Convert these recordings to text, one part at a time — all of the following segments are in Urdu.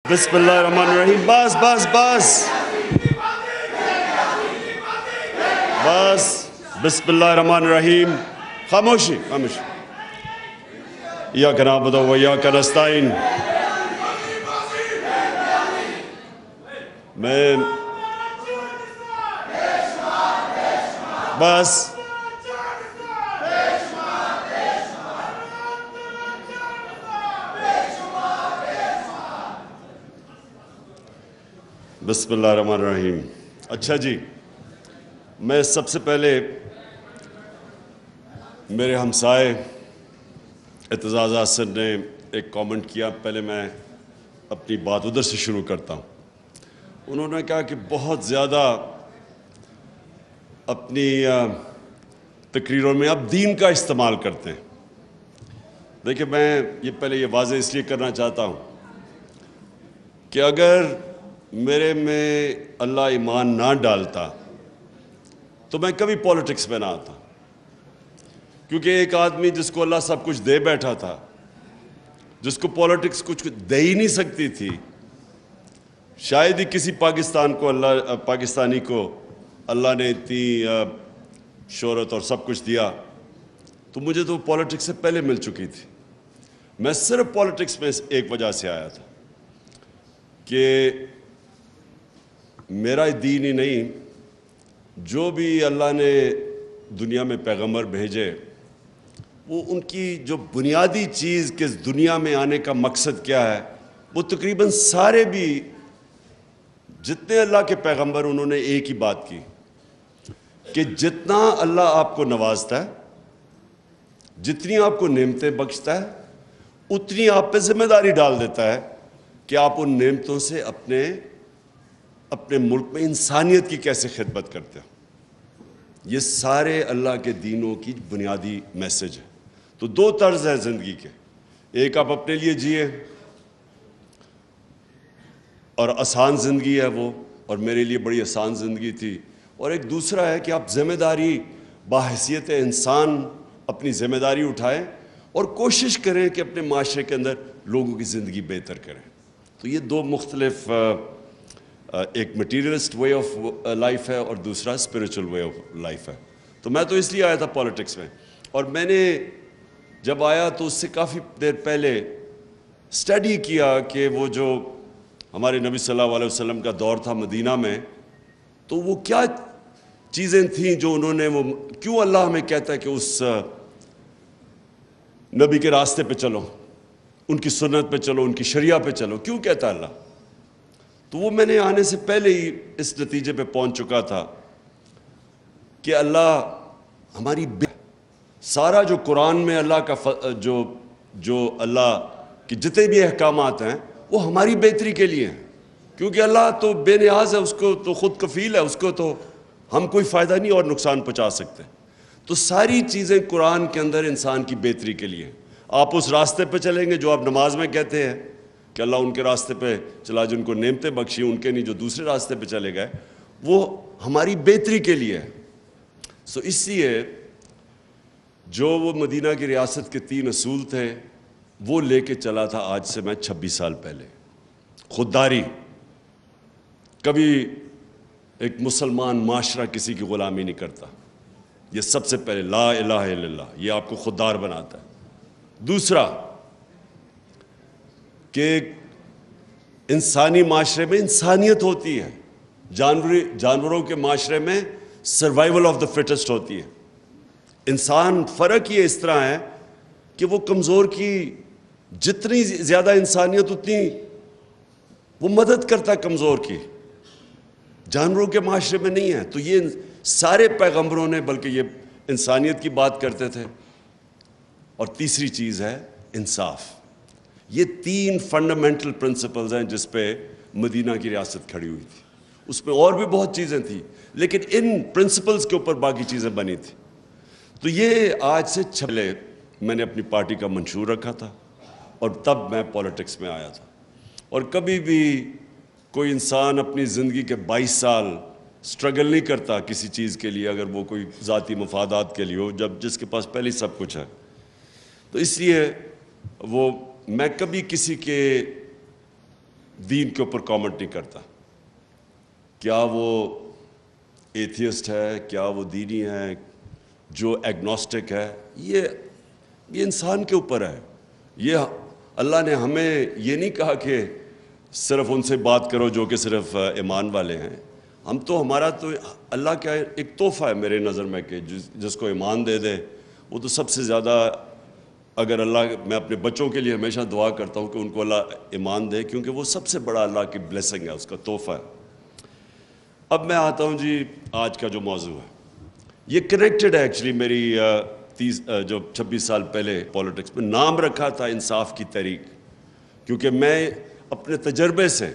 بسم اللہ الرحمن الرحیم. بس بس بس بس بسم اللہ الرحمن الرحیم. خاموشی خاموشی. ایاک نعبد و ایاک نستعین. میں بس بسم اللہ الرحمن الرحیم. اچھا جی، میں سب سے پہلے میرے ہمسائے اعتزاز حسن نے ایک کامنٹ کیا، پہلے میں اپنی بات ادھر سے شروع کرتا ہوں. انہوں نے کہا کہ بہت زیادہ اپنی تقریروں میں آپ دین کا استعمال کرتے ہیں. دیکھیں، میں پہلے یہ واضح اس لیے کرنا چاہتا ہوں کہ اگر میرے میں اللہ ایمان نہ ڈالتا تو میں کبھی پولیٹکس میں نہ آتا، کیونکہ ایک آدمی جس کو اللہ سب کچھ دے بیٹھا تھا، جس کو پولیٹکس کچھ دے ہی نہیں سکتی تھی، شاید ہی کسی پاکستانی کو اللہ نے اتنی شہرت اور سب کچھ دیا، تو مجھے تو پولیٹکس سے پہلے مل چکی تھی. میں صرف پولیٹکس میں ایک وجہ سے آیا تھا کہ میرا دین ہی نہیں، جو بھی اللہ نے دنیا میں پیغمبر بھیجے، وہ ان کی جو بنیادی چیز کہ دنیا میں آنے کا مقصد کیا ہے، وہ تقریباً سارے بھی جتنے اللہ کے پیغمبر انہوں نے ایک ہی بات کی کہ جتنا اللہ آپ کو نوازتا ہے، جتنی آپ کو نعمتیں بخشتا ہے، اتنی آپ پہ ذمہ داری ڈال دیتا ہے کہ آپ ان نعمتوں سے اپنے ملک میں انسانیت کی کیسے خدمت کرتے ہیں. یہ سارے اللہ کے دینوں کی بنیادی میسج ہے. تو دو طرز ہیں زندگی کے، ایک آپ اپنے لیے جیے اور آسان زندگی ہے وہ، اور میرے لیے بڑی آسان زندگی تھی، اور ایک دوسرا ہے کہ آپ ذمہ داری باحیثیت انسان اپنی ذمہ داری اٹھائیں اور کوشش کریں کہ اپنے معاشرے کے اندر لوگوں کی زندگی بہتر کریں. تو یہ دو مختلف، ایک مٹیریلسٹ وے آف لائف ہے اور دوسرا اسپریچول وے آف لائف ہے. تو میں تو اس لیے آیا تھا پولیٹکس میں، اور میں نے جب آیا تو اس سے کافی دیر پہلے اسٹڈی کیا کہ وہ جو ہمارے نبی صلی اللہ علیہ وسلم کا دور تھا مدینہ میں، تو وہ کیا چیزیں تھیں جو انہوں نے، وہ کیوں اللہ ہمیں کہتا ہے کہ اس نبی کے راستے پہ چلو، ان کی سنت پہ چلو، ان کی شریعہ پہ چلو، کیوں کہتا ہے اللہ؟ تو وہ میں نے آنے سے پہلے ہی اس نتیجے پہ پہنچ چکا تھا کہ اللہ ہماری سارا جو قرآن میں اللہ کا جو اللہ کے جتنے بھی احکامات ہیں وہ ہماری بہتری کے لیے ہیں، کیونکہ اللہ تو بے نیاز ہے، اس کو تو خود کفیل ہے، اس کو تو ہم کوئی فائدہ نہیں اور نقصان پہنچا سکتے. تو ساری چیزیں قرآن کے اندر انسان کی بہتری کے لیے. آپ اس راستے پہ چلیں گے جو آپ نماز میں کہتے ہیں کہ اللہ ان کے راستے پہ چلا جن کو نعمتیں بخشی، ان کے نہیں جو دوسرے راستے پہ چلے گئے، وہ ہماری بہتری کے لیے ہے. سو اس لیے جو وہ مدینہ کی ریاست کے 3 اصول تھے وہ لے کے چلا تھا آج سے میں 26 سال پہلے. خودداری، کبھی ایک مسلمان معاشرہ کسی کی غلامی نہیں کرتا، یہ سب سے پہلے لا الہ الا اللہ، یہ آپ کو خوددار بناتا ہے. دوسرا کہ انسانی معاشرے میں انسانیت ہوتی ہے، جانوروں کے معاشرے میں سروائیول آف دا فٹسٹ ہوتی ہے. انسان فرق یہ اس طرح ہے کہ وہ کمزور کی جتنی زیادہ انسانیت اتنی وہ مدد کرتا ہے کمزور کی. جانوروں کے معاشرے میں نہیں ہے. تو یہ سارے پیغمبروں نے بلکہ یہ انسانیت کی بات کرتے تھے. اور تیسری چیز ہے انصاف. یہ 3 فنڈامنٹل پرنسپلز ہیں جس پہ مدینہ کی ریاست کھڑی ہوئی تھی. اس میں اور بھی بہت چیزیں تھیں لیکن ان پرنسپلز کے اوپر باقی چیزیں بنی تھی. تو یہ آج سے پہلے میں نے اپنی پارٹی کا منشور رکھا تھا اور تب میں پولیٹکس میں آیا تھا. اور کبھی بھی کوئی انسان اپنی زندگی کے 22 سال سٹرگل نہیں کرتا کسی چیز کے لیے اگر وہ کوئی ذاتی مفادات کے لیے ہو، جب جس کے پاس پہلے سب کچھ ہے. تو اس لیے میں کبھی کسی کے دین کے اوپر کامنٹ نہیں کرتا. کیا وہ ایتھیسٹ ہے, کیا وہ دینی ہے, جو ایگنوسٹک ہے, یہ انسان کے اوپر ہے. یہ اللہ نے ہمیں یہ نہیں کہا کہ صرف ان سے بات کرو جو کہ صرف ایمان والے ہیں. ہمارا تو اللہ کا ایک تحفہ ہے میرے نظر میں کہ جس کو ایمان دے دے وہ تو سب سے زیادہ, اگر اللہ, میں اپنے بچوں کے لیے ہمیشہ دعا کرتا ہوں کہ ان کو اللہ ایمان دے, کیونکہ وہ سب سے بڑا اللہ کی بلیسنگ ہے, اس کا تحفہ ہے. اب میں آتا ہوں جی آج کا جو موضوع ہے, یہ کنیکٹڈ ہے ایکچولی میری 26 سال پہلے پولیٹکس میں. نام رکھا تھا انصاف کی تحریک, کیونکہ میں اپنے تجربے سے,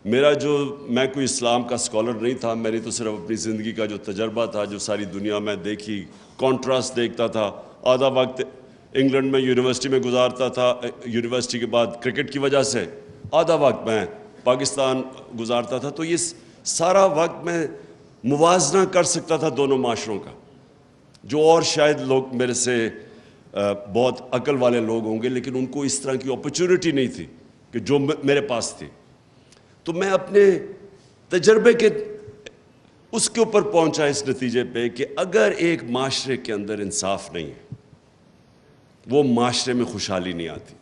میں کوئی اسلام کا اسکالر نہیں تھا, میں نے تو صرف اپنی زندگی کا جو تجربہ تھا, جو ساری دنیا میں دیکھی, کانٹراسٹ دیکھتا تھا. آدھا وقت انگلینڈ میں یونیورسٹی میں گزارتا تھا, یونیورسٹی کے بعد کرکٹ کی وجہ سے آدھا وقت میں پاکستان گزارتا تھا. تو یہ سارا وقت میں موازنہ کر سکتا تھا دونوں معاشروں کا, جو اور شاید لوگ میرے سے بہت عقل والے لوگ ہوں گے, لیکن ان کو اس طرح کی اپرچونٹی نہیں تھی کہ جو میرے پاس تھی. تو میں اپنے تجربے کے اس کے اوپر پہنچا اس نتیجے پہ کہ اگر ایک معاشرے کے اندر انصاف نہیں ہے, وہ معاشرے میں خوشحالی نہیں آتی.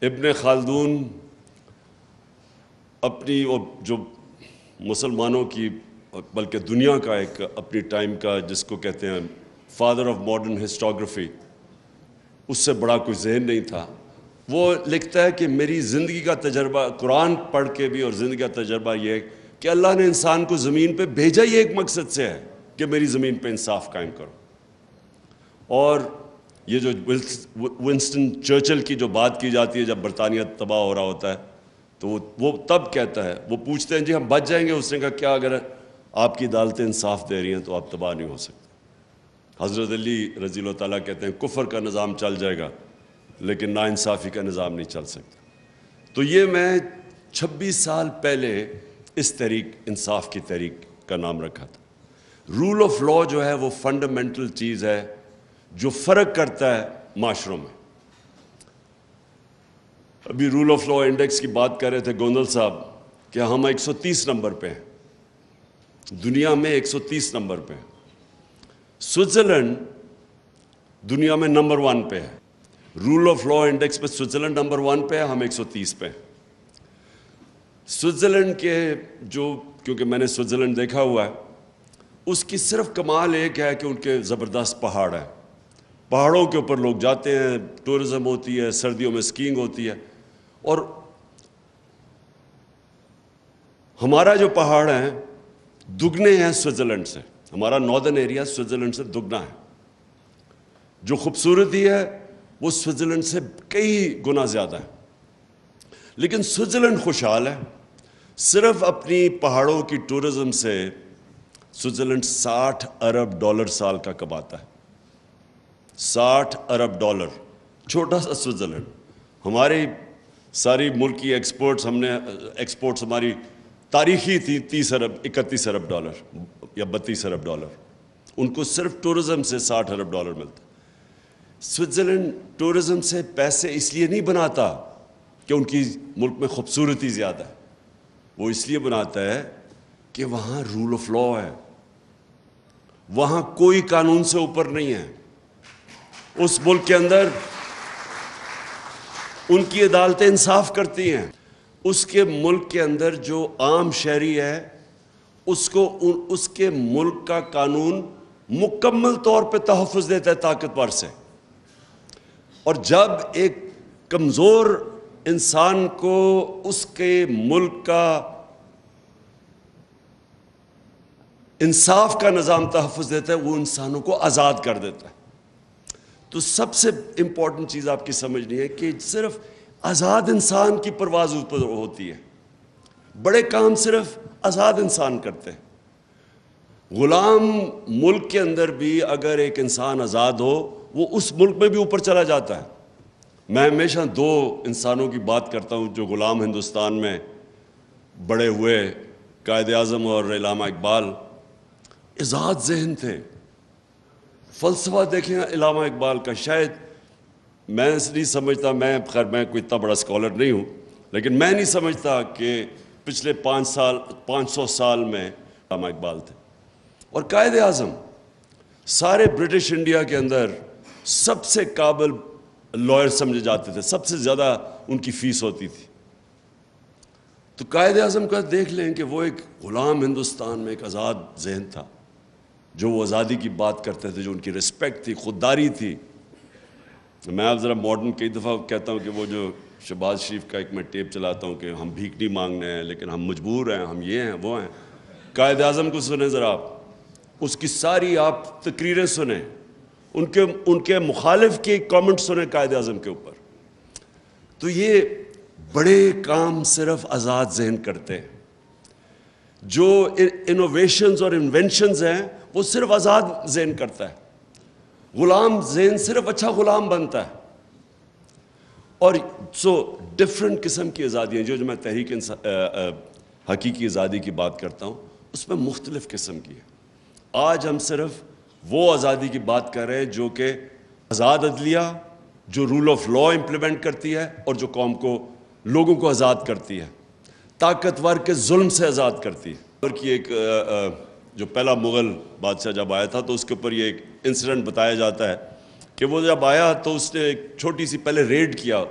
ابن خلدون اپنی جو مسلمانوں کی بلکہ دنیا کا ایک اپنی ٹائم کا جس کو کہتے ہیں فادر آف ماڈرن ہسٹوگرافی, اس سے بڑا کوئی ذہن نہیں تھا. وہ لکھتا ہے کہ میری زندگی کا تجربہ قرآن پڑھ کے بھی اور زندگی کا تجربہ یہ ہے کہ اللہ نے انسان کو زمین پہ بھیجا ہی ایک مقصد سے ہے کہ میری زمین پہ انصاف قائم کرو. اور یہ جو ونسٹن چرچل کی جو بات کی جاتی ہے جب برطانیہ تباہ ہو رہا ہوتا ہے تو وہ تب کہتا ہے, وہ پوچھتے ہیں جی ہم بچ جائیں گے, اس نے کہا کیا اگر آپ کی عدالتیں انصاف دے رہی ہیں تو آپ تباہ نہیں ہو سکتے. حضرت علی رضی اللہ تعالیٰ کہتے ہیں کفر کا نظام چل جائے گا لیکن ناانصافی کا نظام نہیں چل سکتا. تو یہ میں 26 سال پہلے اس تحریک, انصاف کی تحریک کا نام رکھا تھا. رول آف لا جو ہے وہ فنڈامنٹل چیز ہے جو فرق کرتا ہے معاشروں میں. ابھی رول آف لا انڈیکس کی بات کر رہے تھے گوندل صاحب کہ ہم 130 نمبر پہ ہیں, دنیا میں 130 نمبر پہ ہیں. سوئٹزرلینڈ دنیا میں نمبر 1 پہ ہے. رول آف لا انڈیکس پہ سوئٹزرلینڈ نمبر 1 پہ ہے, ہم 130 پہ ہیں. سوئٹزرلینڈ کے کیونکہ میں نے سوئٹزرلینڈ دیکھا ہوا ہے, اس کی صرف کمال ایک ہے کہ ان کے زبردست پہاڑ ہیں. پہاڑوں کے اوپر لوگ جاتے ہیں, ٹورزم ہوتی ہے, سردیوں میں اسکیئنگ ہوتی ہے. اور ہمارا جو پہاڑ ہیں دگنے ہیں سوئٹزرلینڈ سے, ہمارا ناردرن ایریا سوئٹزرلینڈ سے دگنا ہے. جو خوبصورتی ہے وہ سوئٹزرلینڈ سے کئی گنا زیادہ ہے. لیکن سوئٹزرلینڈ خوشحال ہے. صرف اپنی پہاڑوں کی ٹورزم سے سوئٹزرلینڈ $60 ارب سال کا کماتا ہے. $60 ارب, چھوٹا سا سوئٹزرلینڈ. ہماری ساری ملک کی ایکسپورٹس ہماری تاریخی تھی $30 ارب, $31 ارب یا $32 ارب. ان کو صرف ٹورزم سے $60 ارب ملتا. سوئٹزرلینڈ ٹورزم سے پیسے اس لیے نہیں بناتا کہ ان کی ملک میں خوبصورتی زیادہ ہے, وہ اس لیے بناتا ہے کہ وہاں رول آف لا ہے, وہاں کوئی قانون سے اوپر نہیں ہے. اس ملک کے اندر ان کی عدالتیں انصاف کرتی ہیں. اس کے ملک کے اندر جو عام شہری ہے اس کے ملک کا قانون مکمل طور پہ تحفظ دیتا ہے طاقتور سے. اور جب ایک کمزور انسان کو اس کے ملک کا انصاف کا نظام تحفظ دیتا ہے, وہ انسانوں کو آزاد کر دیتا ہے. تو سب سے امپورٹنٹ چیز آپ کی سمجھنی ہے کہ صرف آزاد انسان کی پرواز اوپر ہوتی ہے. بڑے کام صرف آزاد انسان کرتے ہیں. غلام ملک کے اندر بھی اگر ایک انسان آزاد ہو وہ اس ملک میں بھی اوپر چلا جاتا ہے. میں ہمیشہ 2 انسانوں کی بات کرتا ہوں جو غلام ہندوستان میں بڑے ہوئے, قائد اعظم اور علامہ اقبال. آزاد ذہن تھے. فلسفہ دیکھیں علامہ اقبال کا, شاید میں نہیں سمجھتا, میں کوئی اتنا بڑا اسکالر نہیں ہوں, لیکن میں نہیں سمجھتا کہ پچھلے 500 سال میں علامہ اقبال تھے. اور قائد اعظم سارے برٹش انڈیا کے اندر سب سے قابل لائر سمجھے جاتے تھے, سب سے زیادہ ان کی فیس ہوتی تھی. تو قائد اعظم کا دیکھ لیں کہ وہ ایک غلام ہندوستان میں ایک آزاد ذہن تھا, جو وہ آزادی کی بات کرتے تھے, جو ان کی رسپیکٹ تھی, خودداری تھی. میں اب ذرا ماڈرن کئی دفعہ کہتا ہوں کہ وہ جو شہباز شریف کا ایک میں ٹیپ چلاتا ہوں کہ ہم بھیک نہیں مانگنے ہیں لیکن ہم مجبور ہیں, ہم یہ ہیں وہ ہیں. قائد اعظم کو سنیں ذرا آپ, اس کی ساری آپ تقریریں سنیں, ان کے مخالف کے کامنٹ سنیں قائد اعظم کے اوپر. تو یہ بڑے کام صرف آزاد ذہن کرتے ہیں. جو انوویشنز اور انوینشنز ہیں وہ صرف آزاد ذہن کرتا ہے. غلام ذہن صرف اچھا غلام بنتا ہے. اور ڈفرینٹ قسم کی آزادیاں جو میں تحریک حقیقی آزادی کی بات کرتا ہوں اس میں مختلف قسم کی ہے. آج ہم صرف وہ آزادی کی بات کر رہے ہیں جو کہ آزاد عدلیہ, جو رول آف لا امپلیمنٹ کرتی ہے اور جو قوم کو, لوگوں کو آزاد کرتی ہے, طاقتور کے ظلم سے آزاد کرتی ہے. اور کی ایک جو پہلا مغل بادشاہ جب آیا تھا تو اس کے اوپر یہ ایک انسیڈنٹ بتایا جاتا ہے کہ وہ جب آیا تو اس نے ایک چھوٹی سی پہلے ریڈ کیا,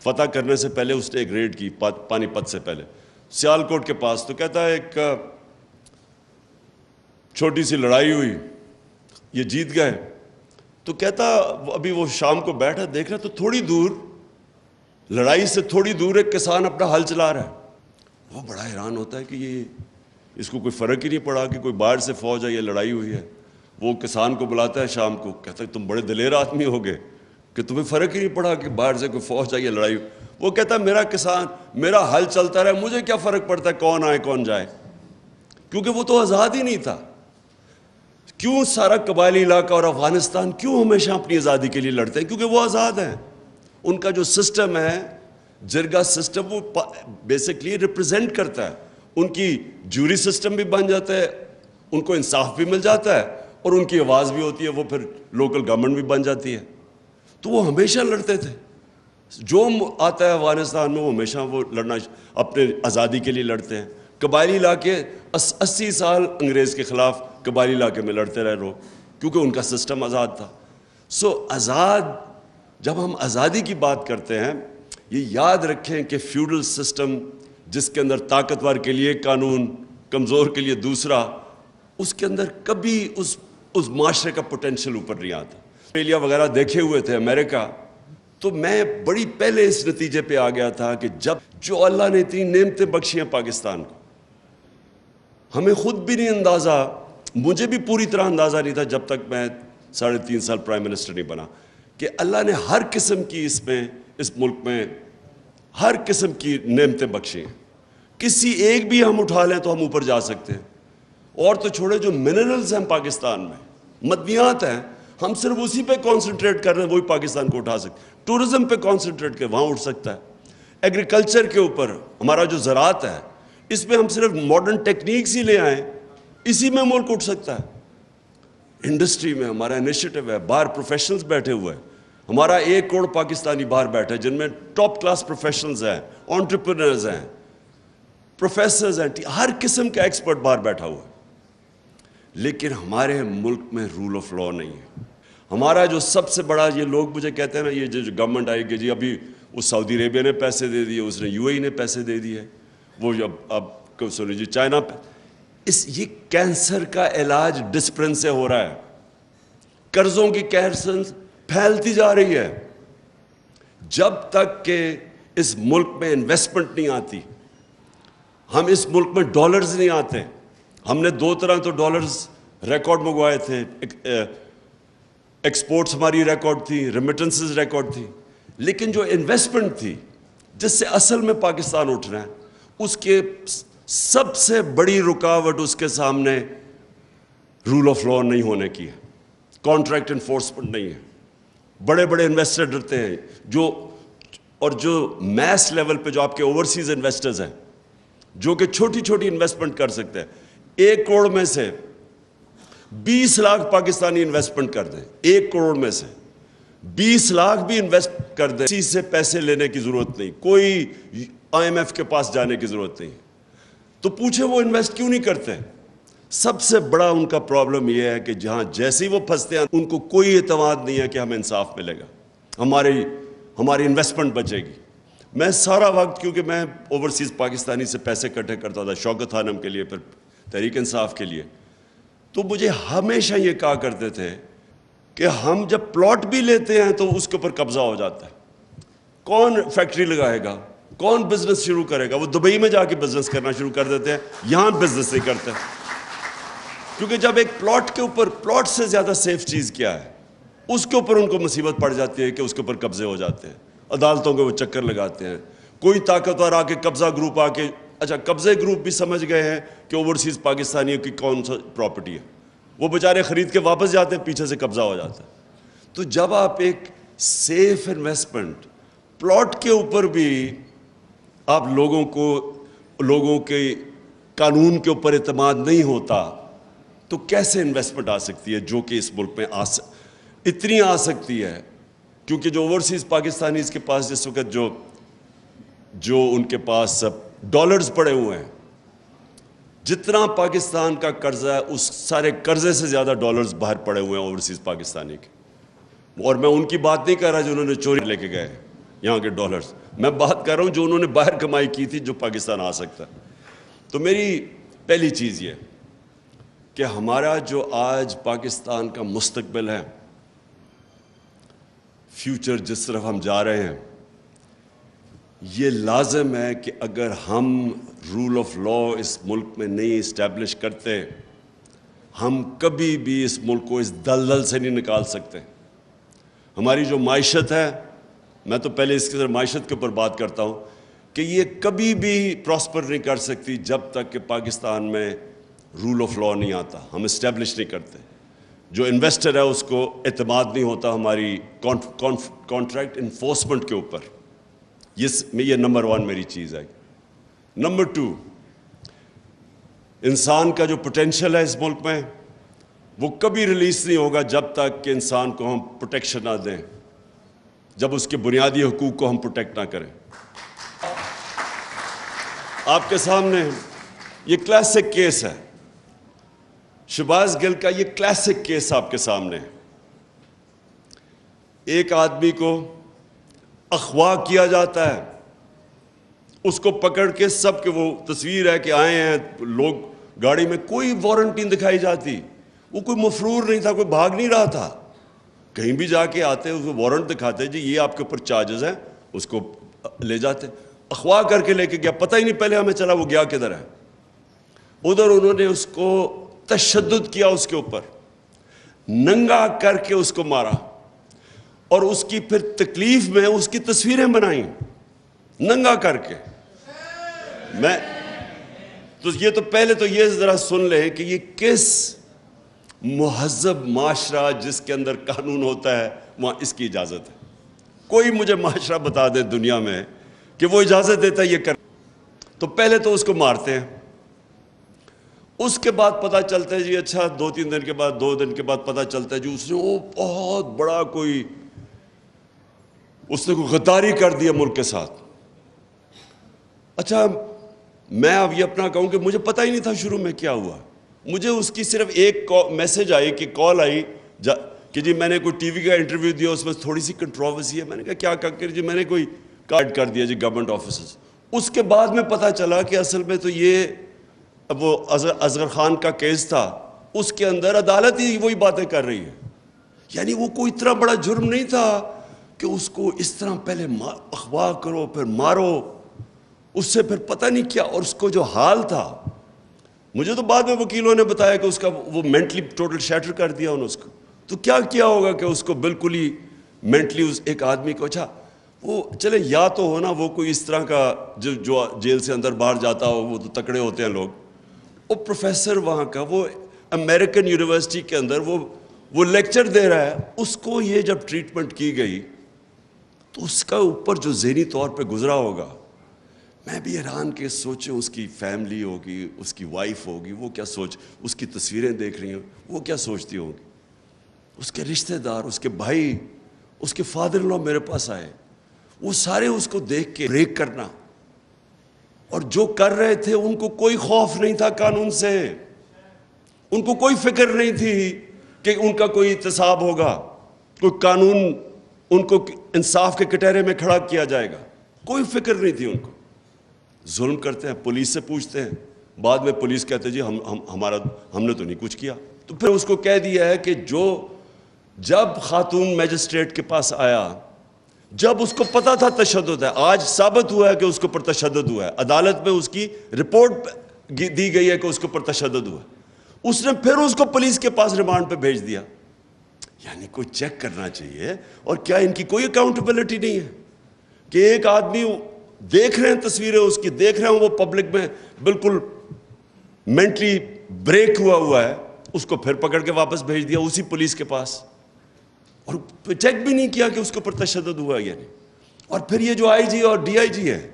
فتح کرنے سے پہلے اس نے ایک ریڈ کی پانی پت سے پہلے سیالکوٹ کے پاس. تو کہتا ہے ایک چھوٹی سی لڑائی ہوئی, یہ جیت گئے. تو کہتا ابھی وہ شام کو بیٹھا دیکھ رہا تو تھوڑی دور, لڑائی سے تھوڑی دور ایک کسان اپنا ہل چلا رہا ہے. وہ بڑا حیران ہوتا ہے کہ یہ اس کو کوئی فرق ہی نہیں پڑا کہ کوئی باہر سے فوج ہے, یہ لڑائی ہوئی ہے. وہ کسان کو بلاتا ہے شام کو, کہتا ہے تم بڑے دلیر آدمی ہو گئے کہ تمہیں فرق ہی نہیں پڑا کہ باہر سے کوئی فوج ہے, یہ لڑائی. وہ کہتا ہے میرا کسان, میرا حل چلتا رہے, مجھے کیا فرق پڑتا ہے کون آئے کون جائے, کیونکہ وہ تو آزاد ہی نہیں تھا. کیوں سارا قبائلی علاقہ اور افغانستان کیوں ہمیشہ اپنی آزادی کے لیے لڑتے ہیں؟ کیونکہ وہ آزاد ہیں. ان کا جو سسٹم ہے جرگا سسٹم, وہ بیسکلی ریپرزینٹ کرتا ہے. ان کی جوری سسٹم بھی بن جاتا ہے, ان کو انصاف بھی مل جاتا ہے اور ان کی آواز بھی ہوتی ہے, وہ پھر لوکل گورنمنٹ بھی بن جاتی ہے. تو وہ ہمیشہ لڑتے تھے. جو آتا ہے افغانستان میں وہ ہمیشہ وہ لڑنا اپنے آزادی کے لیے لڑتے ہیں. قبائلی علاقے 80 سال انگریز کے خلاف قبائلی علاقے میں لڑتے رہے لوگ, کیونکہ ان کا سسٹم آزاد تھا. آزاد, جب ہم آزادی کی بات کرتے ہیں یہ یاد رکھیں کہ فیوڈل سسٹم جس کے اندر طاقتور کے لیے قانون, کمزور کے لیے دوسرا, اس کے اندر کبھی اس معاشرے کا پوٹینشیل اوپر نہیں آتا. آسٹریلیا وغیرہ دیکھے ہوئے تھے, امریکہ, تو میں بڑی پہلے اس نتیجے پہ آ گیا تھا کہ جب جو اللہ نے اتنی نعمتیں بخشی ہیں پاکستان کو, ہمیں خود بھی نہیں اندازہ, مجھے بھی پوری طرح اندازہ نہیں تھا جب تک میں 3.5 سال پرائم منسٹر نہیں بنا, کہ اللہ نے ہر قسم کی اس ملک میں ہر قسم کی نعمتیں بخشی ہیں. کسی ایک بھی ہم اٹھا لیں تو ہم اوپر جا سکتے ہیں. اور تو چھوڑے جو منرلز ہیں پاکستان میں, معدنیات ہیں, ہم صرف اسی پہ کانسنٹریٹ کر رہے ہیں, وہی پاکستان کو اٹھا سکتے. ٹورزم پہ کانسنٹریٹ کر, وہاں اٹھ سکتا ہے. ایگریکلچر کے اوپر ہمارا جو زراعت ہے, اس پہ ہم صرف ماڈرن ٹیکنیکس ہی لے آئیں, اسی میں ملک اٹھ سکتا ہے. انڈسٹری میں ہمارا انیشیٹو ہے, باہر پروفیشنلز بیٹھے ہوئے ہیں, ہمارا 1 کروڑ پاکستانی باہر بیٹھے جن میں ٹاپ کلاس پروفیشنلز ہیں, انٹرپرینرز ہیں, پروفیسرز ہیں, ہر قسم کا ایکسپرٹ باہر بیٹھا ہوا ہے. لیکن ہمارے ملک میں رول آف لا نہیں ہے. ہمارا جو سب سے بڑا, یہ لوگ مجھے کہتے ہیں نا, یہ جو گورنمنٹ آئی کہ جی ابھی وہ سعودی عربیہ نے پیسے دے دیے, اس نے UAE نے پیسے دے دیے, وہ اب سنیں جی چائنا پہ, یہ کینسر کا علاج ڈسپلن سے ہو رہا ہے. قرضوں کی کینسر پھیلتی جا رہی ہے. جب تک کہ اس ملک میں انویسٹمنٹ نہیں آتی, ہم اس ملک میں ڈالرز نہیں آتے. ہم نے 2 طرح تو ڈالرز ریکارڈ منگوائے تھے, ایکسپورٹس ہماری ریکارڈ تھی, ریمیٹنسز ریکارڈ تھی, لیکن جو انویسٹمنٹ تھی جس سے اصل میں پاکستان اٹھ رہا ہے, اس کے سب سے بڑی رکاوٹ اس کے سامنے رول آف لا نہیں ہونے کی ہے, کانٹریکٹ انفورسمنٹ نہیں ہے. بڑے بڑے انویسٹر ڈرتے ہیں, جو میس لیول پہ جو آپ کے اوورسیز انویسٹرز ہیں, جو کہ چھوٹی چھوٹی انویسٹمنٹ کر سکتے ہیں, 1 کروڑ میں سے 20 لاکھ پاکستانی انویسٹمنٹ کر دیں, 1 کروڑ میں سے 20 لاکھ بھی انویسٹ کر دیں, کسی سے پیسے لینے کی ضرورت نہیں. کوئی IMF کے پاس جانے کی ضرورت نہیں. تو پوچھے وہ انویسٹ کیوں نہیں کرتے؟ سب سے بڑا ان کا پرابلم یہ ہے کہ جہاں جیسے ہی وہ پھنستے ہیں ان کو کوئی اعتماد نہیں ہے کہ ہمیں انصاف ملے گا، ہماری انویسٹمنٹ بچے گی. میں سارا وقت، کیونکہ میں اوورسیز پاکستانی سے پیسے اکٹھے کرتا تھا شوکت خانم کے لیے، پھر تحریک انصاف کے لیے، تو مجھے ہمیشہ یہ کہا کرتے تھے کہ ہم جب پلاٹ بھی لیتے ہیں تو اس کے اوپر قبضہ ہو جاتا ہے. کون فیکٹری لگائے گا؟ کون بزنس شروع کرے گا؟ وہ دبئی میں جا کے بزنس کرنا شروع کر دیتے ہیں، یہاں بزنس نہیں کرتے. کیونکہ جب ایک پلاٹ کے اوپر، پلاٹ سے زیادہ سیف چیز کیا ہے، اس کے اوپر ان کو مصیبت پڑ جاتی ہے کہ اس کے اوپر قبضے ہو جاتے ہیں، عدالتوں کے وہ چکر لگاتے ہیں. کوئی طاقتور آ کے قبضہ گروپ آ کے، اچھا قبضے گروپ بھی سمجھ گئے ہیں کہ اوورسیز پاکستانیوں کی کون سا پراپرٹی ہے، وہ بیچارے خرید کے واپس جاتے ہیں، پیچھے سے قبضہ ہو جاتا ہے. تو جب آپ ایک سیف انویسٹمنٹ پلاٹ کے اوپر بھی آپ لوگوں کے قانون کے اوپر اعتماد نہیں ہوتا، تو کیسے انویسٹمنٹ آ سکتی ہے جو کہ اس ملک میں اتنی آ سکتی ہے؟ کیونکہ جو اوورسیز پاکستانی اس کے پاس جس وقت جو ان کے پاس ڈالرز پڑے ہوئے ہیں، جتنا پاکستان کا قرضہ ہے اس سارے قرضے سے زیادہ ڈالرز باہر پڑے ہوئے ہیں اوورسیز پاکستانی کے. اور میں ان کی بات نہیں کر رہا جو انہوں نے چوری لے کے گئے یہاں کے ڈالرز، میں بات کر رہا ہوں جو انہوں نے باہر کمائی کی تھی جو پاکستان آ سکتا ہے. تو میری پہلی چیز یہ کہ ہمارا جو آج پاکستان کا مستقبل ہے، فیوچر جس طرف ہم جا رہے ہیں، یہ لازم ہے کہ اگر ہم رول آف لا اس ملک میں نہیں اسٹیبلش کرتے، ہم کبھی بھی اس ملک کو اس دلدل سے نہیں نکال سکتے. ہماری جو معیشت ہے، میں تو پہلے اس کے معیشت کے اوپر بات کرتا ہوں کہ یہ کبھی بھی پراسپر نہیں کر سکتی جب تک کہ پاکستان میں رول آف لا نہیں آتا، ہم اسٹیبلش نہیں کرتے. جو انویسٹر ہے اس کو اعتماد نہیں ہوتا ہماری کانٹریکٹ انفورسمنٹ کے اوپر. یہ نمبر 1 میری چیز ہے. نمبر 2، انسان کا جو پوٹینشیل ہے اس ملک میں وہ کبھی ریلیز نہیں ہوگا جب تک کہ انسان کو ہم پروٹیکشن نہ دیں، جب اس کے بنیادی حقوق کو ہم پروٹیکٹ نہ کریں. آپ کے سامنے یہ کلاسک کیس ہے، شہباز گل کا یہ کلاسک کیس آپ کے سامنے ہے. ایک آدمی کو اغوا کیا جاتا ہے، اس کو پکڑ کے سب کے، وہ تصویر ہے کہ آئے ہیں لوگ گاڑی میں، کوئی وارنٹ نہیں دکھائی جاتی، وہ کوئی مفرور نہیں تھا، کوئی بھاگ نہیں رہا تھا. کہیں بھی جا کے آتے اس کو وارنٹ دکھاتے، جی یہ آپ کے اوپر چارجز ہیں، اس کو لے جاتے. اغوا کر کے لے کے گیا، پتہ ہی نہیں پہلے ہمیں چلا وہ گیا کدھر ہے. ادھر انہوں نے اس کو تشدد کیا، اس کے اوپر ننگا کر کے اس کو مارا، اور اس کی پھر تکلیف میں اس کی تصویریں بنائیں ننگا کر کے. یہ تو پہلے تو یہ ذرا سن لیں کہ یہ کس مہذب معاشرہ جس کے اندر قانون ہوتا ہے وہاں اس کی اجازت ہے. کوئی مجھے معاشرہ بتا دے دنیا میں کہ وہ اجازت دیتا ہے یہ کر. تو پہلے تو اس کو مارتے ہیں، اس کے بعد پتہ چلتا ہے جی اچھا 2-3 دن کے بعد 2 دن کے بعد پتہ چلتا ہے جی اس نے وہ بہت بڑا کوئی غداری کر دیا ملک کے ساتھ. اچھا میں اب یہ اپنا کہوں کہ مجھے پتہ ہی نہیں تھا شروع میں کیا ہوا. مجھے اس کی صرف ایک میسج آئی کہ کال آئی کہ جی میں نے کوئی ٹی وی کا انٹرویو دیا، اس میں تھوڑی سی کنٹروورسی ہے. میں نے کہا کیا کر جی میں نے کوئی کارڈ کر دیا جی گورنمنٹ آفیسز. اس کے بعد میں پتہ چلا کہ اصل میں تو یہ وہ اصغر خان کا کیس تھا، اس کے اندر عدالت ہی وہی باتیں کر رہی ہے. یعنی وہ کوئی اتنا بڑا جرم نہیں تھا کہ اس کو اس طرح پہلے اغوا کرو پھر مارو، اس سے پھر پتہ نہیں کیا. اور اس کو جو حال تھا، مجھے تو بعد میں وکیلوں نے بتایا کہ اس کا وہ مینٹلی ٹوٹل شیٹر کر دیا انہوں نے اس کو. تو کیا ہوگا کہ اس کو بالکل ہی مینٹلی ایک آدمی کو، اچھا وہ چلے یا تو ہونا وہ کوئی اس طرح کا جو جیل سے اندر باہر جاتا ہو، وہ تو تکڑے ہوتے ہیں لوگ. وہ پروفیسر وہاں کا، وہ امریکن یونیورسٹی کے اندر وہ لیکچر دے رہا ہے. اس کو یہ جب ٹریٹمنٹ کی گئی تو اس کا اوپر جو ذہنی طور پہ گزرا ہوگا، میں بھی حیران کہ سوچیں اس کی فیملی ہوگی، اس کی وائف ہوگی، وہ کیا اس کی تصویریں دیکھ رہی ہیں، وہ کیا سوچتی ہوں گی. اس کے رشتہ دار، اس کے بھائی، اس کے فادر ان لا میرے پاس آئے، وہ سارے اس کو دیکھ کے بریک کرنا اور جو کر رہے تھے ان کو کوئی خوف نہیں تھا قانون سے، ان کو کوئی فکر نہیں تھی کہ ان کا کوئی احتساب ہوگا، کوئی قانون ان کو انصاف کے کٹہرے میں کھڑا کیا جائے گا، کوئی فکر نہیں تھی ان کو۔ ظلم کرتے ہیں، پولیس سے پوچھتے ہیں، بعد میں پولیس کہتے جی ہم نے تو نہیں کچھ کیا۔ تو پھر اس کو کہہ دیا ہے کہ جب خاتون میجسٹریٹ کے پاس آیا، جب اس کو پتا تھا تشدد ہے، آج ثابت ہوا ہے کہ اس کے اوپر تشدد ہوا ہے، عدالت میں اس کی رپورٹ دی گئی ہے کہ اس کے اوپر تشدد ہوا ہے، اس نے پھر اس کو پولیس کے پاس ریمانڈ پہ بھیج دیا۔ یعنی کوئی چیک کرنا چاہیے۔ اور کیا ان کی کوئی اکاؤنٹیبلٹی نہیں ہے کہ ایک آدمی دیکھ رہے ہیں تصویریں اس کی، دیکھ رہے ہیں وہ پبلک میں بالکل مینٹلی بریک ہوا ہے، اس کو پھر پکڑ کے واپس بھیج دیا اسی پولیس کے پاس، اور چیک بھی نہیں کیا کہ اس کے اوپر تشدد ہوا یا نہیں۔ اور پھر یہ جو آئی جی اور ڈی آئی جی ہے،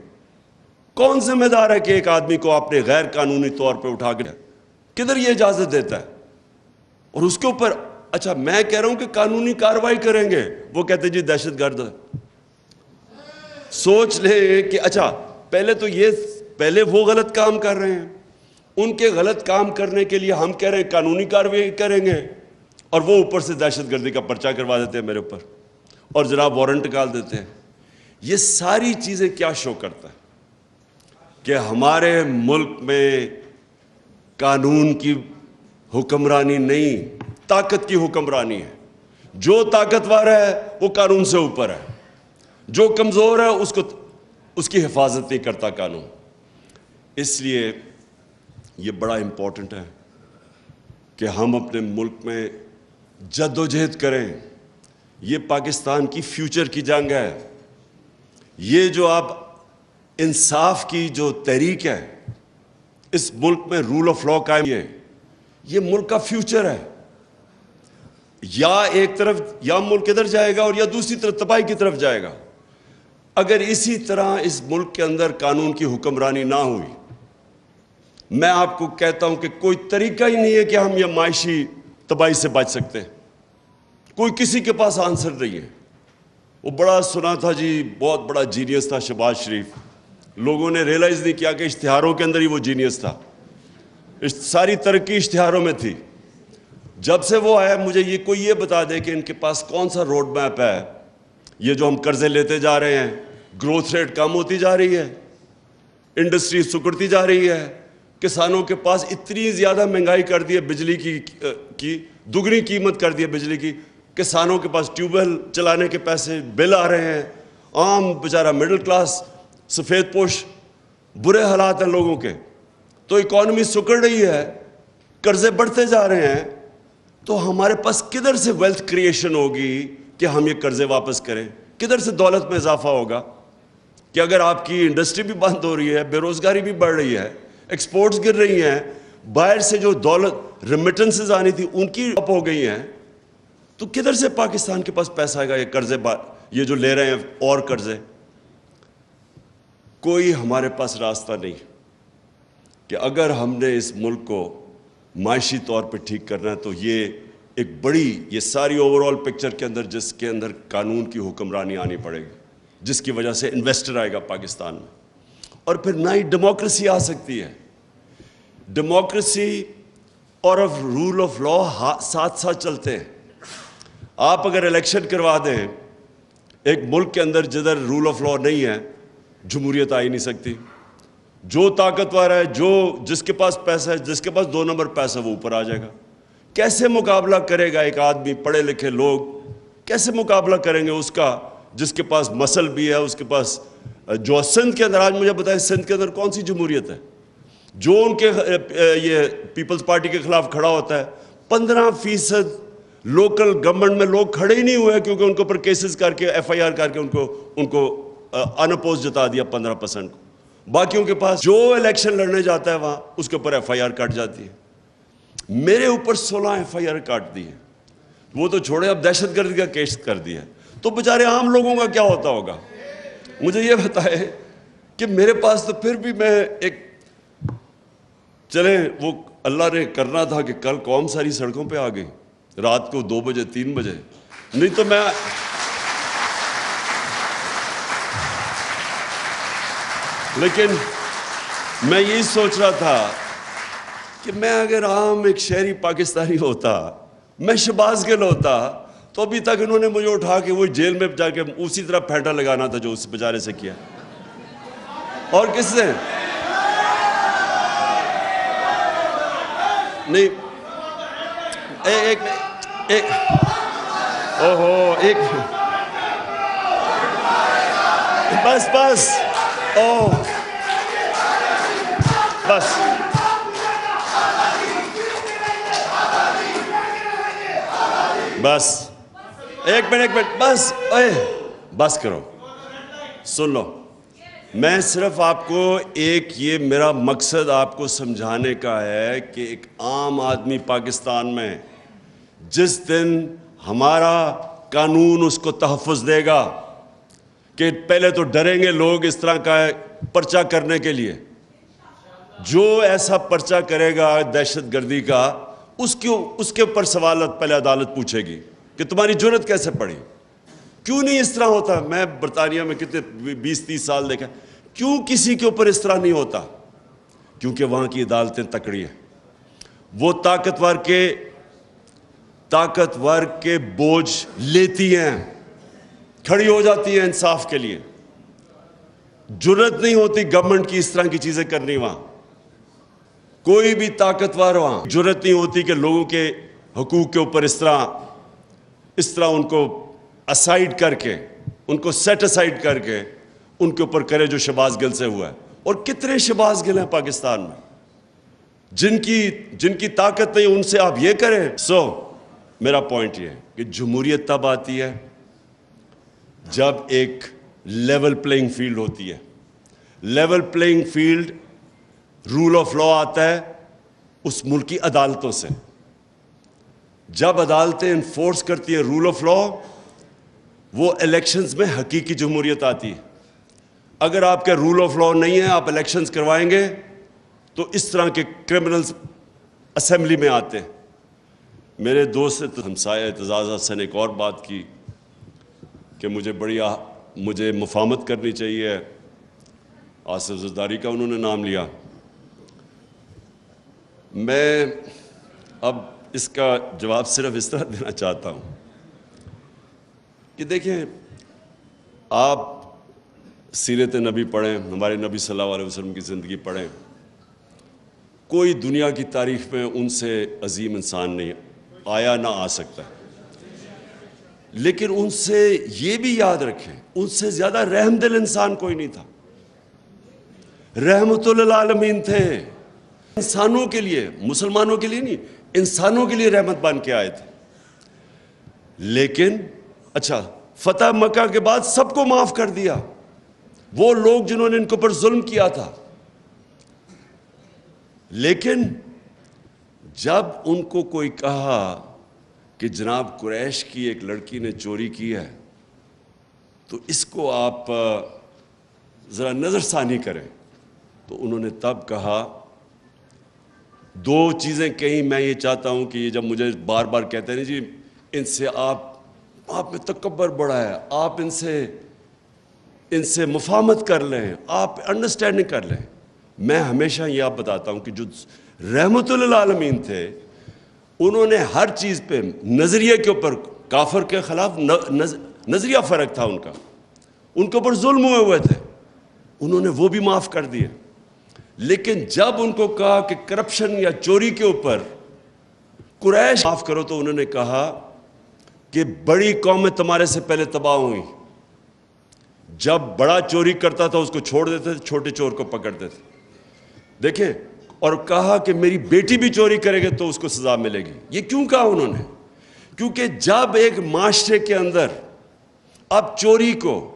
کون ذمہ دار ہے کہ ایک آدمی کو آپ نے غیر قانونی طور پہ اٹھا کے، کدھر یہ اجازت دیتا ہے؟ اور اس کے اوپر اچھا میں کہہ رہا ہوں کہ قانونی کارروائی کریں گے، وہ کہتے جی دہشت گرد ہے۔ سوچ لے کہ اچھا پہلے وہ غلط کام کر رہے ہیں، ان کے غلط کام کرنے کے لیے ہم کہہ رہے ہیں قانونی کارروائی کریں گے، اور وہ اوپر سے دہشت گردی کا پرچہ کروا دیتے ہیں میرے اوپر، اور جناب وارنٹ نکال دیتے ہیں۔ یہ ساری چیزیں کیا شو کرتا ہے کہ ہمارے ملک میں قانون کی حکمرانی نہیں، طاقت کی حکمرانی ہے۔ جو طاقتور ہے وہ قانون سے اوپر ہے، جو کمزور ہے اس کی حفاظت نہیں کرتا قانون۔ اس لیے یہ بڑا امپورٹنٹ ہے کہ ہم اپنے ملک میں جد و جہد کریں۔ یہ پاکستان کی فیوچر کی جنگ ہے۔ یہ جو آپ انصاف کی جو تحریک ہے، اس ملک میں رول آف لا قائم ہے، یہ ملک کا فیوچر ہے۔ یا ایک طرف یا ملک ادھر جائے گا اور یا دوسری طرف تباہی کی طرف جائے گا۔ اگر اسی طرح اس ملک کے اندر قانون کی حکمرانی نہ ہوئی، میں آپ کو کہتا ہوں کہ کوئی طریقہ ہی نہیں ہے کہ ہم یہ معاشی تباہی سے بچ سکتے ہیں۔ کوئی کسی کے پاس آنسر نہیں ہے۔ وہ بڑا سنا تھا جی، بہت بڑا جینیس تھا شہباز شریف، لوگوں نے ریلائز نہیں کیا کہ اشتہاروں کے اندر ہی وہ جینیس تھا، ساری ترقی اشتہاروں میں تھی۔ جب سے وہ آیا، مجھے کوئی یہ بتا دے کہ ان کے پاس کون سا روڈ میپ ہے۔ یہ جو ہم قرضے لیتے جا رہے ہیں، گروتھ ریٹ کم ہوتی جا رہی ہے، انڈسٹری سکڑتی جا رہی ہے، کسانوں کے پاس اتنی زیادہ مہنگائی کر دی ہے، بجلی کی دگنی قیمت کر دی ہے بجلی کی، کسانوں کے پاس ٹیوب ویل چلانے کے پیسے بل آ رہے ہیں، عام بیچارہ مڈل کلاس سفید پوش، برے حالات ہیں لوگوں کے، تو اکانومی سکڑ رہی ہے، قرضے بڑھتے جا رہے ہیں، تو ہمارے پاس کدھر سے ویلتھ کریشن ہوگی کہ ہم یہ قرضے واپس کریں؟ کدھر سے دولت میں اضافہ ہوگا؟ کہ اگر آپ کی انڈسٹری بھی بند ہو رہی ہے، بے روزگاری بھی بڑھ رہی ہے، ایکسپورٹس گر رہی ہیں، باہر سے جو دولت ریمیٹنسز آنی تھی ان کی اپ ہو گئی ہیں، تو کدھر سے پاکستان کے پاس پیسہ آئے گا یہ قرضے یہ جو لے رہے ہیں اور قرضے؟ کوئی ہمارے پاس راستہ نہیں کہ اگر ہم نے اس ملک کو معاشی طور پہ ٹھیک کرنا ہے تو یہ ایک بڑی یہ ساری اوورال پکچر کے اندر جس کے اندر قانون کی حکمرانی آنی پڑے گی، جس کی وجہ سے انویسٹر آئے گا پاکستان میں، اور پھر نئی ڈیموکریسی آ سکتی ہے۔ ڈیموکریسی اور رول آف لا ساتھ ساتھ چلتے ہیں۔ آپ اگر الیکشن کروا دیں ایک ملک کے اندر جدھر رول آف لا نہیں ہے، جمہوریت آ ہی نہیں سکتی۔ جو طاقتور ہے، جس کے پاس پیسہ ہے، جس کے پاس 2 نمبر پیسہ، وہ اوپر آ جائے گا۔ کیسے مقابلہ کرے گا ایک آدمی، پڑھے لکھے لوگ کیسے مقابلہ کریں گے اس کا جس کے پاس مسل بھی ہے، اس کے پاس جو سندھ کے اندر، آج مجھے بتائیں سندھ کے اندر کون سی جمہوریت ہے؟ جو ان کے یہ پیپلز پارٹی کے خلاف کھڑا ہوتا ہے، 15% لوکل گورنمنٹ میں لوگ کھڑے ہی نہیں ہوئے، کیونکہ ان کے اوپر کیسز کر کے ایف آئی آر کر کے ان کو ان اپوز جتا دیا 15% کو۔ باقیوں کے پاس جو الیکشن لڑنے جاتا ہے وہاں اس کے اوپر ایف آئی آر کٹ جاتی ہے۔ میرے اوپر 16 ایف آئی آر کاٹ دی ہے، وہ تو چھوڑے، اب دہشت گردی کا کیس کر دیا ہے، تو بیچارے عام لوگوں کا کیا ہوتا ہوگا؟ مجھے یہ بتائے کہ میرے پاس تو پھر بھی میں ایک چلے وہ اللہ نے کرنا تھا کہ کل قوم ساری سڑکوں پہ آ گئی رات کو 2 بجے 3 بجے، نہیں تو میں میں یہی سوچ رہا تھا کہ میں اگر عام ایک شہری پاکستانی ہوتا، میں شہباز گل ہوتا، تو ابھی تک انہوں نے مجھے اٹھا کے وہ جیل میں جا کے اسی طرح پھینٹا لگانا تھا جو اس بیچارے سے کیا. اور کس سے نہیں. ایک اوہو ایک بس اوہ بس ایک منٹ بس کرو. سن لو، میں صرف آپ کو یہ میرا مقصد آپ کو سمجھانے کا ہے کہ ایک عام آدمی پاکستان میں جس دن ہمارا قانون اس کو تحفظ دے گا کہ پہلے تو ڈریں گے لوگ اس طرح کا پرچہ کرنے کے لیے. جو ایسا پرچہ کرے گا دہشت گردی کا، اس کے اوپر سوالات پہلے عدالت پوچھے گی کہ تمہاری جرت کیسے پڑی، کیوں نہیں اس طرح ہوتا. میں برطانیہ میں کتنے 20-30 سال دیکھا، کیوں کسی کے اوپر اس طرح نہیں ہوتا؟ کیونکہ وہاں کی عدالتیں تکڑی ہیں. وہ طاقتور کے بوجھ لیتی ہیں، کھڑی ہو جاتی ہیں انصاف کے لیے. جرت نہیں ہوتی گورنمنٹ کی اس طرح کی چیزیں کرنی. وہاں کوئی بھی طاقتور وہاں جرت نہیں ہوتی کہ لوگوں کے حقوق کے اوپر اس طرح ان کو اسائیڈ کر کے، ان کو سیٹ اسائیڈ کر کے ان کے اوپر کرے جو شہباز گل سے ہوا ہے. اور کتنے شہباز گل ہیں پاکستان میں جن کی طاقت نہیں، ان سے آپ یہ کریں. میرا پوائنٹ یہ ہے کہ جمہوریت تب آتی ہے جب ایک لیول پلینگ فیلڈ ہوتی ہے. Level playing field rule of law آتا ہے اس ملک کی عدالتوں سے. جب عدالتیں انفورس کرتی ہیں رول آف لا، وہ الیکشنز میں حقیقی جمہوریت آتی ہے. اگر آپ کے رول آف لا نہیں ہے، آپ الیکشنز کروائیں گے تو اس طرح کے کرمنلز اسمبلی میں آتے ہیں. میرے دوست ہمسایہ اعتزاز حسن ایک اور بات کی کہ مجھے مفاہمت کرنی چاہیے. آصف زرداری کا انہوں نے نام لیا. میں اب اس کا جواب صرف اس طرح دینا چاہتا ہوں کہ دیکھیں، آپ سیرت نبی پڑھیں، ہمارے نبی صلی اللہ علیہ وسلم کی زندگی پڑھیں. کوئی دنیا کی تاریخ میں ان سے عظیم انسان نہیں آیا، نہ آ سکتا. لیکن ان سے یہ بھی یاد رکھیں، ان سے زیادہ رحم دل انسان کوئی نہیں تھا. رحمت للعالمین تھے، انسانوں کے لیے، مسلمانوں کے لیے نہیں، انسانوں کے لیے رحمت بن کے آئے تھے. لیکن اچھا، فتح مکہ کے بعد سب کو معاف کر دیا، وہ لوگ جنہوں نے ان کے اوپر ظلم کیا تھا. لیکن جب ان کو کوئی کہا کہ جناب قریش کی ایک لڑکی نے چوری کی ہے تو اس کو آپ ذرا نظر ثانی کریں، تو انہوں نے تب کہا دو چیزیں کہیں. میں یہ چاہتا ہوں کہ یہ جب مجھے بار بار کہتے ہیں جی ان سے آپ میں تکبر بڑا ہے، آپ ان سے مفاہمت کر لیں، آپ انڈرسٹینڈنگ کر لیں. میں ہمیشہ یہ آپ بتاتا ہوں کہ جو رحمت للعالمین تھے، انہوں نے ہر چیز پہ نظریے کے اوپر، کافر کے خلاف نظریہ فرق تھا ان کا، ان کے اوپر ظلم ہوئے تھے، انہوں نے وہ بھی معاف کر دیے. لیکن جب ان کو کہا کہ کرپشن یا چوری کے اوپر قریش معاف کرو، تو انہوں نے کہا کہ بڑی قومیں تمہارے سے پہلے تباہ ہوئیں. جب بڑا چوری کرتا تھا اس کو چھوڑ دیتے تھے، چھوٹے چور کو پکڑتے تھے. دیکھیں، اور کہا کہ میری بیٹی بھی چوری کرے گی تو اس کو سزا ملے گی. یہ کیوں کہا انہوں نے؟ کیونکہ جب ایک معاشرے کے اندر آپ چوری کو،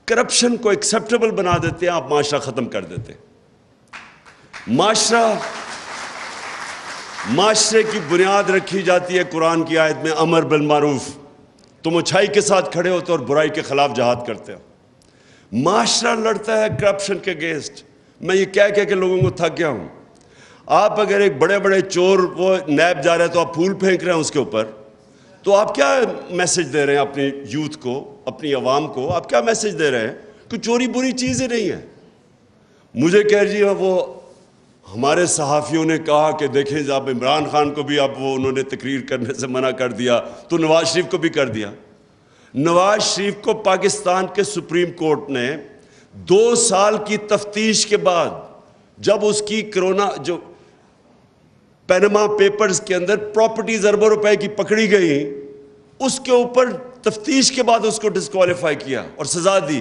کرپشن کو ایکسیپٹیبل بنا دیتے ہیں، آپ معاشرہ ختم کر دیتے ہیں. معاشرے کی بنیاد رکھی جاتی ہے قرآن کی آیت میں، امر بالمعروف. تم اچھائی کے ساتھ کھڑے ہوتے اور برائی کے خلاف جہاد کرتے ہو. معاشرہ لڑتا ہے کرپشن کے اگینسٹ. میں یہ کہہ کے لوگوں کو تھک گیا ہوں. آپ اگر ایک بڑے بڑے چور وہ نیب جا رہے ہیں تو آپ پھول پھینک رہے ہیں اس کے اوپر، تو آپ کیا میسج دے رہے ہیں اپنی یوتھ کو، اپنی عوام کو؟ آپ کیا میسج دے رہے ہیں کہ چوری بری چیز ہی نہیں ہے. مجھے کہہ جی وہ ہمارے صحافیوں نے کہا کہ دیکھیں جب عمران خان کو بھی اب وہ انہوں نے تقریر کرنے سے منع کر دیا تو نواز شریف کو بھی کر دیا. نواز شریف کو پاکستان کے سپریم کورٹ نے 2 سال کی تفتیش کے بعد جب اس کی کرونا جو پینما پیپرز کے اندر پراپرٹیز اربوں روپے کی پکڑی گئی اس کے اوپر تفتیش کے بعد اس کو ڈسکوالیفائی کیا اور سزا دی.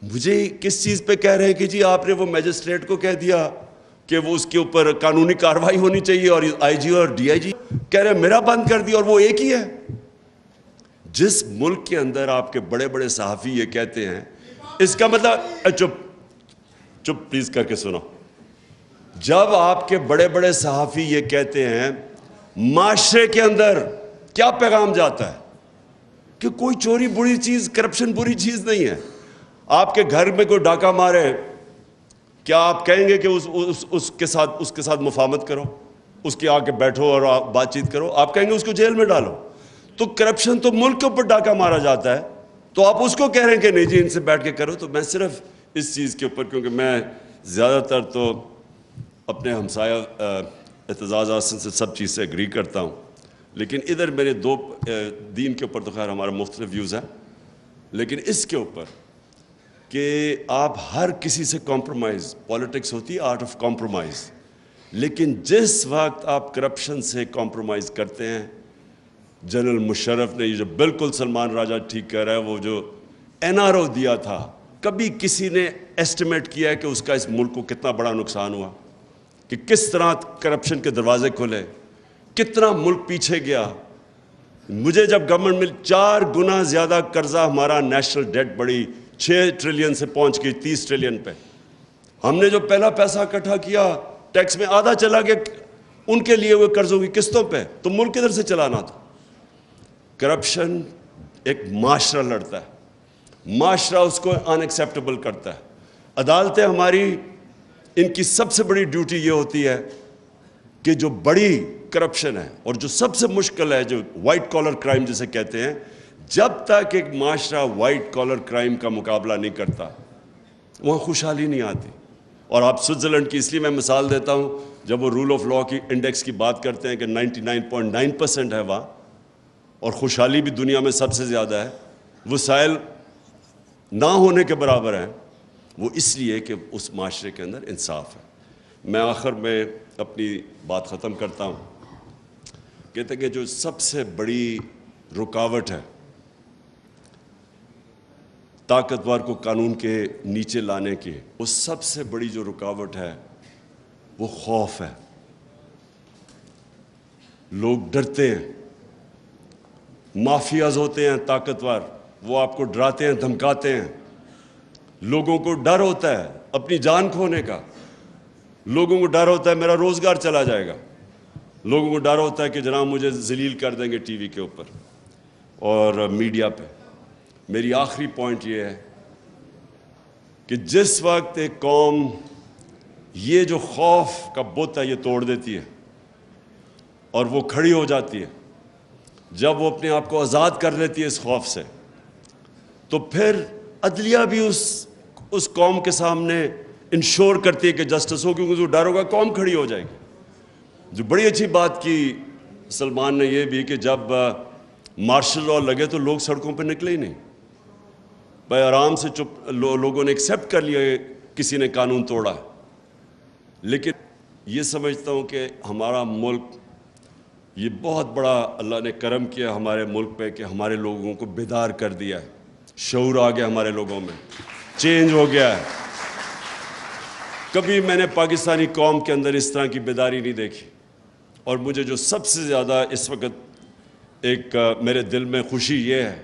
مجھے کس چیز پہ کہہ رہے ہیں کہ جی آپ نے وہ میجسٹریٹ کو کہہ دیا کہ وہ اس کے اوپر قانونی کارروائی ہونی چاہیے اور آئی جی اور ڈی آئی جی کہہ رہے ہیں میرا بند کر دیا اور وہ ایک ہی ہے. جس ملک کے اندر آپ کے بڑے بڑے صحافی یہ کہتے ہیں اس کا مطلب چپ پلیز کر کے سنو. جب آپ کے بڑے بڑے صحافی یہ کہتے ہیں معاشرے کے اندر کیا پیغام جاتا ہے کہ کوئی چوری بری چیز کرپشن بری چیز نہیں ہے. آپ کے گھر میں کوئی ڈاکہ مارے کیا آپ کہیں گے کہ اس کے ساتھ مفاہمت کرو اس کے آ کے بیٹھو اور بات چیت کرو؟ آپ کہیں گے اس کو جیل میں ڈالو. تو کرپشن تو ملک کے اوپر ڈاکہ مارا جاتا ہے تو آپ اس کو کہہ رہے ہیں کہ نہیں جی ان سے بیٹھ کے کرو. تو میں صرف اس چیز کے اوپر کیونکہ میں زیادہ تر تو اپنے ہمسایہ اعتزاز حسن سے سب چیز سے اگری کرتا ہوں لیکن ادھر میرے دو دین کے اوپر تو خیر ہمارا مختلف ویوز ہیں لیکن اس کے اوپر کہ آپ ہر کسی سے کمپرومائز پالیٹکس ہوتی ہے آرٹ آف کمپرومائز لیکن جس وقت آپ کرپشن سے کمپرومائز کرتے ہیں جنرل مشرف نے یہ جو بالکل سلمان راجہ ٹھیک کہہ رہا ہے وہ جو این آر او دیا تھا کبھی کسی نے ایسٹیمیٹ کیا ہے کہ اس کا اس ملک کو کتنا بڑا نقصان ہوا کہ کس طرح کرپشن کے دروازے کھلے کتنا ملک پیچھے گیا. مجھے جب گورنمنٹ میں 4 گنا زیادہ قرضہ ہمارا نیشنل ڈیٹ بڑی 6 ٹریلین سے پہنچ گئی 30 ٹریلین پہ. ہم نے جو پہلا پیسہ اکٹھا کیا ٹیکس میں آدھا چلا گیا ان کے لیے ہوئے قرضوں کی قسطوں پہ تو ملک کدھر سے چلانا تھا. کرپشن ایک معاشرہ لڑتا ہے معاشرہ اس کو ان ایکسیپٹیبل کرتا ہے. عدالتیں ہماری ان کی سب سے بڑی ڈیوٹی یہ ہوتی ہے کہ جو بڑی کرپشن ہے اور جو سب سے مشکل ہے جو وائٹ کالر کرائم جسے کہتے ہیں جب تک ایک معاشرہ وائٹ کالر کرائم کا مقابلہ نہیں کرتا وہاں خوشحالی نہیں آتی. اور آپ سوئٹزرلینڈ کی اس لیے میں مثال دیتا ہوں جب وہ رول آف لاء کی انڈیکس کی بات کرتے ہیں کہ 99.9% ہے وہاں اور خوشحالی بھی دنیا میں سب سے زیادہ ہے وسائل نہ ہونے کے برابر ہیں وہ اس لیے کہ اس معاشرے کے اندر انصاف ہے. میں آخر میں اپنی بات ختم کرتا ہوں کہتے ہیں کہ جو سب سے بڑی رکاوٹ ہے طاقتور کو قانون کے نیچے لانے کی وہ سب سے بڑی جو رکاوٹ ہے وہ خوف ہے. لوگ ڈرتے ہیں مافیاز ہوتے ہیں طاقتور وہ آپ کو ڈراتے ہیں دھمکاتے ہیں. لوگوں کو ڈر ہوتا ہے اپنی جان کھونے کا لوگوں کو ڈر ہوتا ہے میرا روزگار چلا جائے گا لوگوں کو ڈر ہوتا ہے کہ جناب مجھے ذلیل کر دیں گے ٹی وی کے اوپر اور میڈیا پہ. میری آخری پوائنٹ یہ ہے کہ جس وقت ایک قوم یہ جو خوف کا بت ہے یہ توڑ دیتی ہے اور وہ کھڑی ہو جاتی ہے جب وہ اپنے آپ کو آزاد کر لیتی ہے اس خوف سے تو پھر عدلیہ بھی اس قوم کے سامنے انشور کرتی ہے کہ جسٹس ہو کیونکہ جو ڈر ہوگا قوم کھڑی ہو جائے گی. جو بڑی اچھی بات کی سلمان نے یہ بھی کہ جب مارشل لاء لگے تو لوگ سڑکوں پہ نکلے ہی نہیں بھائی آرام سے چپ لوگوں نے ایکسیپٹ کر لیا کسی نے قانون توڑا. لیکن یہ سمجھتا ہوں کہ ہمارا ملک یہ بہت بڑا اللہ نے کرم کیا ہمارے ملک پہ کہ ہمارے لوگوں کو بیدار کر دیا ہے شعور آ گیا ہمارے لوگوں میں چینج ہو گیا ہے. کبھی میں نے پاکستانی قوم کے اندر اس طرح کی بیداری نہیں دیکھی اور مجھے جو سب سے زیادہ اس وقت ایک میرے دل میں خوشی یہ ہے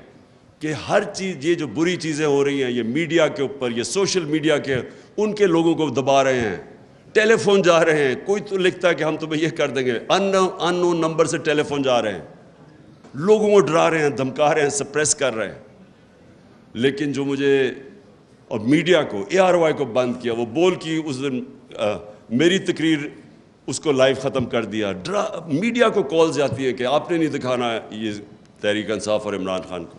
کہ ہر چیز یہ جو بری چیزیں ہو رہی ہیں یہ میڈیا کے اوپر یہ سوشل میڈیا کے ان کے لوگوں کو دبا رہے ہیں ٹیلی فون جا رہے ہیں کوئی تو لکھتا ہے کہ ہم تمہیں یہ کر دیں گے ان نون نمبر سے ٹیلی فون جا رہے ہیں لوگوں کو ڈرا رہے ہیں دھمکا رہے ہیں سپریس کر رہے ہیں. لیکن جو مجھے اور میڈیا کو ARY کو بند کیا وہ بول کی اس دن میری تقریر اس کو لائیو ختم کر دیا. میڈیا کو کالز جاتی ہے کہ آپ نے نہیں دکھانا یہ تحریک انصاف اور عمران خان کو.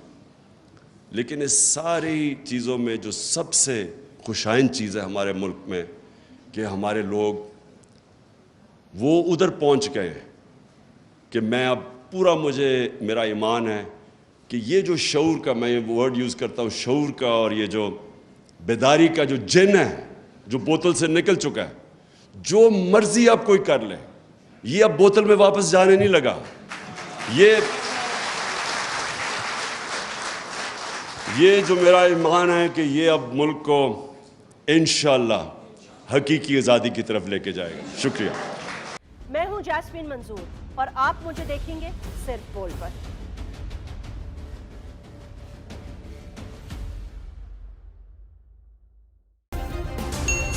لیکن اس ساری چیزوں میں جو سب سے خوشائن چیز ہے ہمارے ملک میں کہ ہمارے لوگ وہ ادھر پہنچ گئے کہ میں اب پورا میرا ایمان ہے کہ یہ جو شعور کا میں ورڈ یوز کرتا ہوں شعور کا اور یہ جو بیداری کا جو جن ہے جو بوتل سے نکل چکا ہے جو مرضی اب کوئی کر لے یہ اب بوتل میں واپس جانے نہیں لگا یہ جو میرا ایمان ہے کہ یہ اب ملک کو انشاءاللہ حقیقی آزادی کی طرف لے کے جائے گا. شکریہ. میں ہوں جاسمین منظور اور آپ مجھے دیکھیں گے صرف بول پر.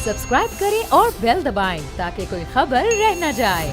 سبسکرائب کریں اور بیل دبائیں تاکہ کوئی خبر رہ نہ جائے.